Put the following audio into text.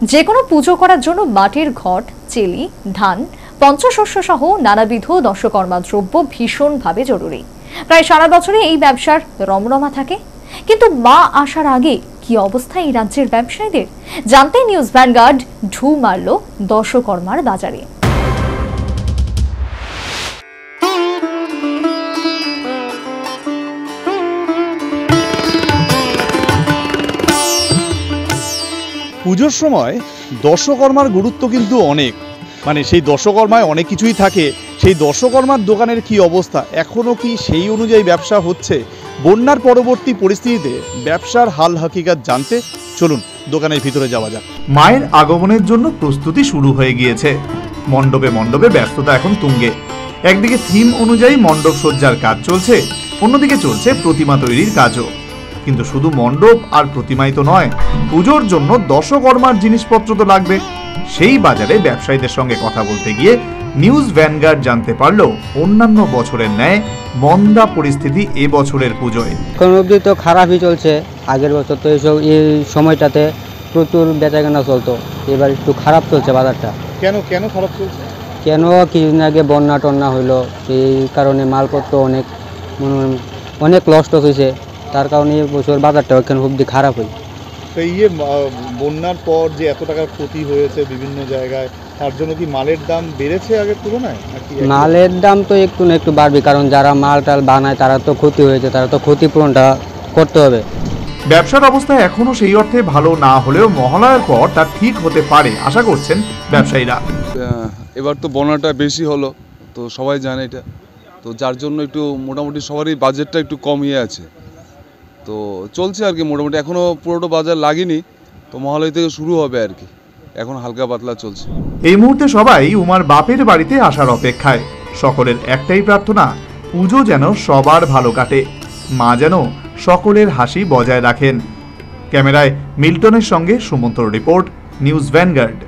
যে কোনো পুজো করার জন্য মাটির ঘট, চেলি, ধান, পঞ্চশস্য সহ নানাবিধ দশকর্মা দ্রব্য ভীষণভাবে জরুরি। প্রায় সারা বছরই এই ব্যবসার রমরমা থাকে, কিন্তু মা আসার আগে কি অবস্থা এই রাজ্যের ব্যবসায়ীদের জানতে নিউজ ভ্যানগার্ড ঢু মারল দশকর্মার বাজারে। পুজোর সময় দশকর্মার গুরুত্ব কিন্তু অনেক, মানে সেই দশকর্মায় অনেক কিছুই থাকে। সেই দশকর্মার দোকানের কি অবস্থা, এখনও কি সেই অনুযায়ী ব্যবসা হচ্ছে? বন্যার পরবর্তী পরিস্থিতিতে ব্যবসার হাল হাকিকাত জানতে চলুন দোকানের ভিতরে যাওয়া যাক। মায়ের আগমনের জন্য প্রস্তুতি শুরু হয়ে গিয়েছে। মণ্ডপে মণ্ডপে ব্যস্ততা এখন তুঙ্গে। একদিকে থিম অনুযায়ী মণ্ডপ সজ্জার কাজ চলছে, অন্যদিকে চলছে প্রতিমা তৈরির কাজও। কিন্তু শুধু মণ্ডপ আর প্রতিমাই তো নয়, পুজোর জন্য দশকর্মার জিনিসপত্র তো লাগবে। সেই বাজারে ব্যবসায়ীদের সঙ্গে কথা বলতে গিয়ে নিউজ ভ্যানগার্ড জানতে পারল অন্যান্য বছরের ন্যায় মন্দা পরিস্থিতি এবছরের পুজোয়। এখন অবধি তো খারাপই চলছে। আগের বছর তো এই সময়টাতে প্রচুর বেচাকেনা চলতো, এবার একটু খারাপ চলছে বাজারটা। কেন খারাপ চলছে? কেন কিছুদিন আগে বন্যা টন্যা হইলো, সেই কারণে মালপত্র অনেক লস হয়েছে, তার কারণে বছর বাজারটা ওখানে অবধি খারাপ হয়। তো বন্যার পর যে এত টাকার ক্ষতি হয়েছে বিভিন্ন জায়গায়, তার জন্য কি মালের দাম বেড়েছে আগের তুলনায়? মালের দাম তো একটু না একটু বাড়বে, কারণ যারা মাল টাল বানায় তারা তো ক্ষতি হয়েছে, তারা তো ক্ষতিপূরণটা করতে হবে। ব্যবসার অবস্থা এখনো সেই অর্থে ভালো না হলেও মহালয়ার পর তা ঠিক হতে পারে আশা করছেন ব্যবসায়ীরা। এবার তো বন্যাটা বেশি হলো, তো সবাই জানে এটা, তো যার জন্য একটু মোটামুটি সবারই বাজেটটা একটু কমিয়ে আছে। তো চলছে আর কি মোটামুটি, এখনও পুরোটা বাজার লাগেনি, তো মহালয়া থেকে শুরু হবে আর কি, এখন হালকা পাতলা চলছে। এই মুহূর্তে সবাই উমার বাপের বাড়িতে আসার অপেক্ষায়। সকলের একটাই প্রার্থনা, পুজো যেন সবার ভালো কাটে, মা যেন সকলের হাসি বজায় রাখেন। ক্যামেরায় মিল্টনের সঙ্গে সুমন্তর রিপোর্ট, নিউজ ভ্যানগার্ড।